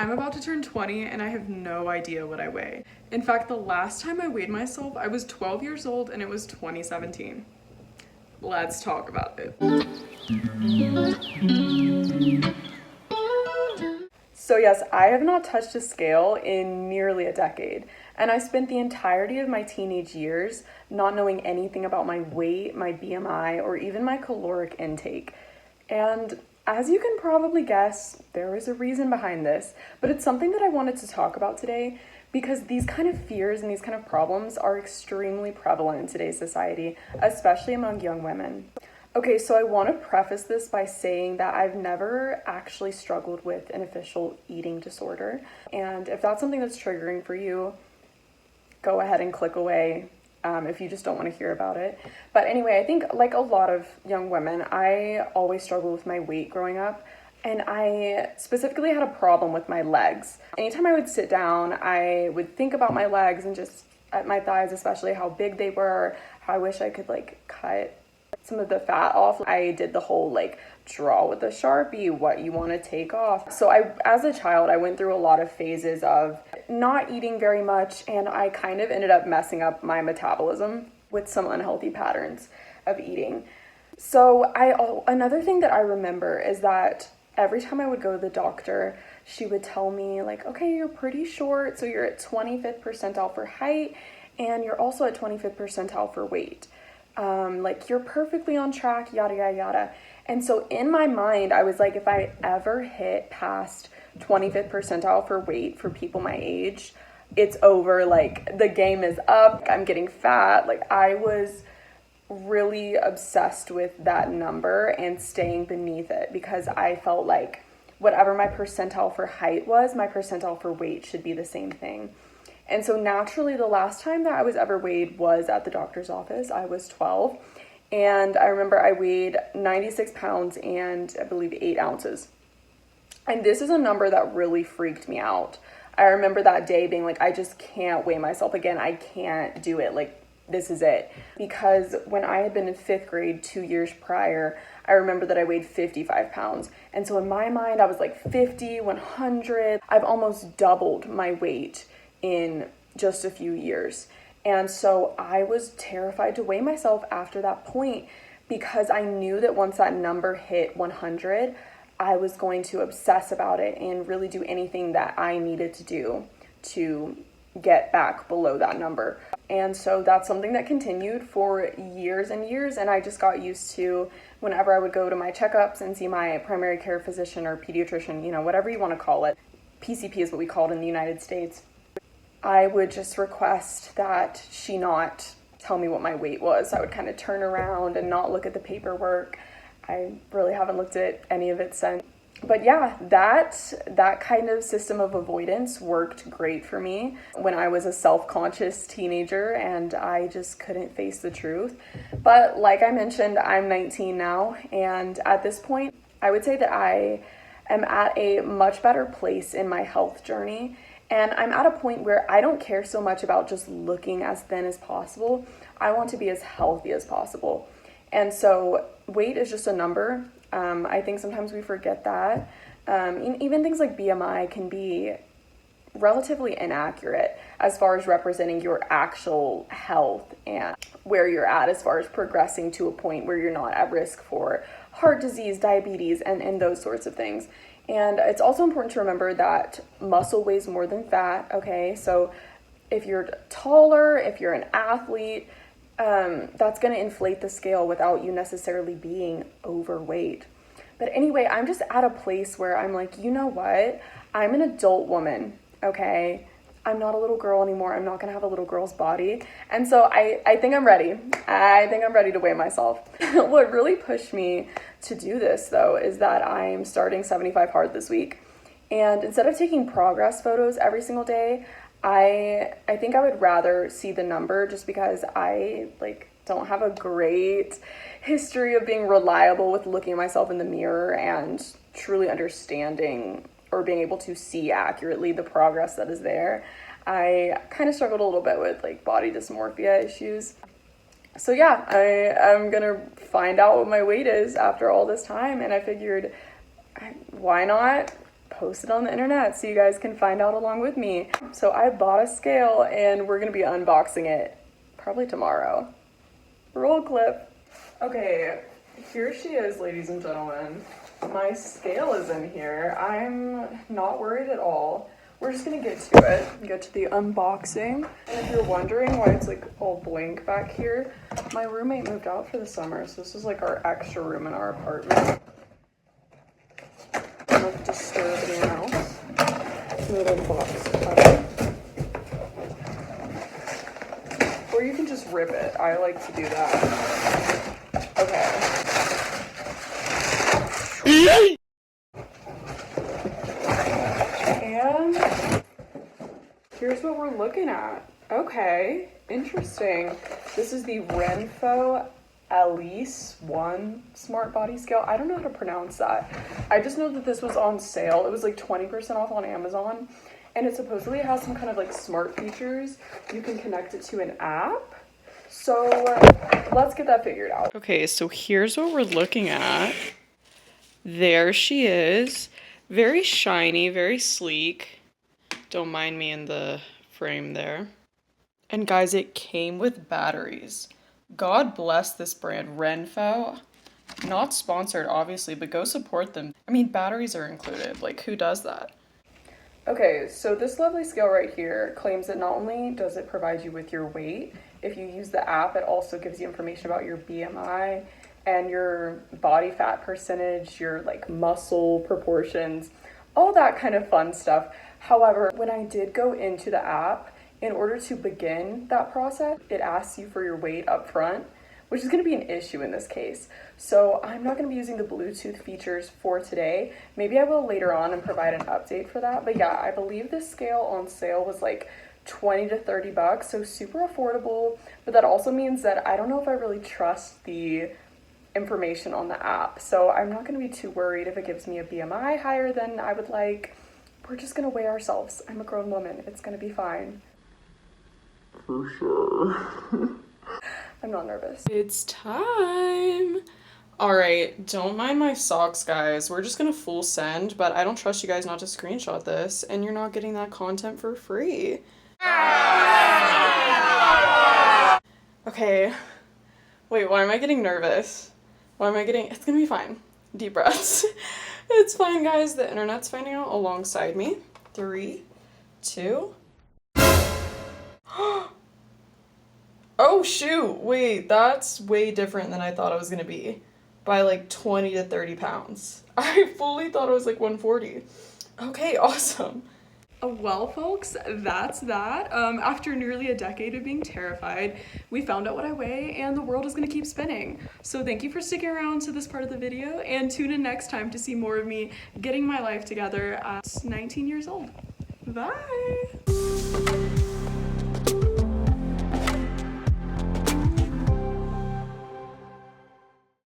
I'm about to turn 20 and I have no idea what I weigh. In fact, the last time I weighed myself, I was 12 years old and it was 2017. Let's talk about it. So yes, I have not touched a scale in nearly a decade, and I spent the entirety of my teenage years not knowing anything about my weight, my BMI, or even my caloric intake. And as you can probably guess, there is a reason behind this, but it's something that I wanted to talk about today because these kind of fears and these kind of problems are extremely prevalent in today's society, especially among young women. Okay, so I want to preface this by saying that I've never actually struggled with an official eating disorder. And if that's something that's triggering for you, go ahead and click away if you just don't want to hear about it. But anyway, I think like a lot of young women, I always struggled with my weight growing up. And I specifically had a problem with my legs. Anytime I would sit down, I would think about my legs and just at my thighs, especially how big they were, how I wish I could like cut some of the fat off. I did the whole like draw with a Sharpie what you want to take off. So as a child, I went through a lot of phases of not eating very much, and I kind of ended up messing up my metabolism with some unhealthy patterns of eating. So another thing that I remember is that every time I would go to the doctor, she would tell me like, okay, you're pretty short, so you're at 25th percentile for height, and you're also at 25th percentile for weight. Like you're perfectly on track, yada, yada, yada. And so in my mind, I was like, if I ever hit past 25th percentile for weight for people my age, it's over. Like the game is up. I'm getting fat. Like I was really obsessed with that number and staying beneath it because I felt like whatever my percentile for height was, my percentile for weight should be the same thing. And so naturally, the last time that I was ever weighed was at the doctor's office. I was 12, and I remember I weighed 96 pounds and I believe 8 ounces. And this is a number that really freaked me out. I remember that day being like, I just can't weigh myself again. I can't do it. Like, this is it. Because when I had been in 5th grade 2 years prior, I remember that I weighed 55 pounds. And so in my mind, I was like 50, 100. I've almost doubled my weight in just a few years. And so I was terrified to weigh myself after that point because I knew that once that number hit 100, I was going to obsess about it and really do anything that I needed to do to get back below that number. And so that's something that continued for years and years, and I just got used to whenever I would go to my checkups and see my primary care physician or pediatrician, whatever you want to call it. PCP is what we call it in the United States. I would just request that she not tell me what my weight was. I would kind of turn around and not look at the paperwork. I really haven't looked at any of it since. But yeah, that kind of system of avoidance worked great for me when I was a self-conscious teenager and I just couldn't face the truth. But like I mentioned, I'm 19 now, and at this point, I would say that I am at a much better place in my health journey. And I'm at a point where I don't care so much about just looking as thin as possible. I want to be as healthy as possible. And so weight is just a number. I think sometimes we forget that. Even things like BMI can be relatively inaccurate as far as representing your actual health and where you're at as far as progressing to a point where you're not at risk for heart disease, diabetes, and those sorts of things. And it's also important to remember that muscle weighs more than fat, okay? So if you're taller, if you're an athlete, that's going to inflate the scale without you necessarily being overweight. But anyway, I'm just at a place where I'm like, you know what? I'm an adult woman, okay? I'm not a little girl anymore. I'm not going to have a little girl's body. And so I think I'm ready. I think I'm ready to weigh myself. What really pushed me to do this, though, is that I'm starting 75 Hard this week. And instead of taking progress photos every single day, I think I would rather see the number just because I don't have a great history of being reliable with looking at myself in the mirror and truly understanding or being able to see accurately the progress that is there. I kind of struggled a little bit with body dysmorphia issues. So yeah, I'm gonna find out what my weight is after all this time, and I figured, why not post it on the internet so you guys can find out along with me. So I bought a scale and we're gonna be unboxing it probably tomorrow. Roll clip. Okay, here she is, ladies and gentlemen. My scale is in here. I'm not worried at all. We're just gonna get to it, get to the unboxing. And if you're wondering why it's like all blank back here, my roommate moved out for the summer, so this is like our extra room in our apartment. Don't disturb anyone else. Little box cover. Or you can just rip it. I like to do that. Okay. And here's what we're looking at. Okay, interesting. This is the Renpho Alice 1 Smart Body Scale. I don't know how to pronounce that. I just know that this was on sale. It was like 20% off on Amazon. And it supposedly has some kind of like smart features. You can connect it to an app. So let's get that figured out. Okay, so here's what we're looking at. There she is. Very shiny, very sleek. Don't mind me in the frame there. And guys, it came with batteries. God bless this brand, Renpho. Not sponsored, obviously, but go support them. I mean, batteries are included. Like, who does that? Okay, so this lovely scale right here claims that not only does it provide you with your weight, if you use the app, it also gives you information about your BMI and your body fat percentage, your like muscle proportions, all that kind of fun stuff. However, when I did go into the app, in order to begin that process, it asks you for your weight up front, which is going to be an issue in this case. So I'm not going to be using the Bluetooth features for today. Maybe I will later on and provide an update for that. But yeah, I believe this scale on sale was like 20 to 30 bucks, so super affordable. But that also means that I don't know if I really trust the information on the app. So I'm not going to be too worried if it gives me a BMI higher than I would like. We're just going to weigh ourselves. I'm a grown woman. It's going to be fine. For sure. I'm not nervous. It's time. All right, don't mind my socks, guys. We're just gonna full send, but I don't trust you guys not to screenshot this, and you're not getting that content for free. Okay. Wait, why am I getting nervous? Why am I getting... It's gonna be fine. Deep breaths. It's fine, guys. The internet's finding out alongside me. 3, 2... Oh shoot, wait, that's way different than I thought it was gonna be by like 20 to 30 pounds. I fully thought it was like 140. Okay, awesome. Well, folks, that's that. After nearly a decade of being terrified, we found out what I weigh and the world is gonna keep spinning. So thank you for sticking around to this part of the video and tune in next time to see more of me getting my life together at 19 years old. Bye.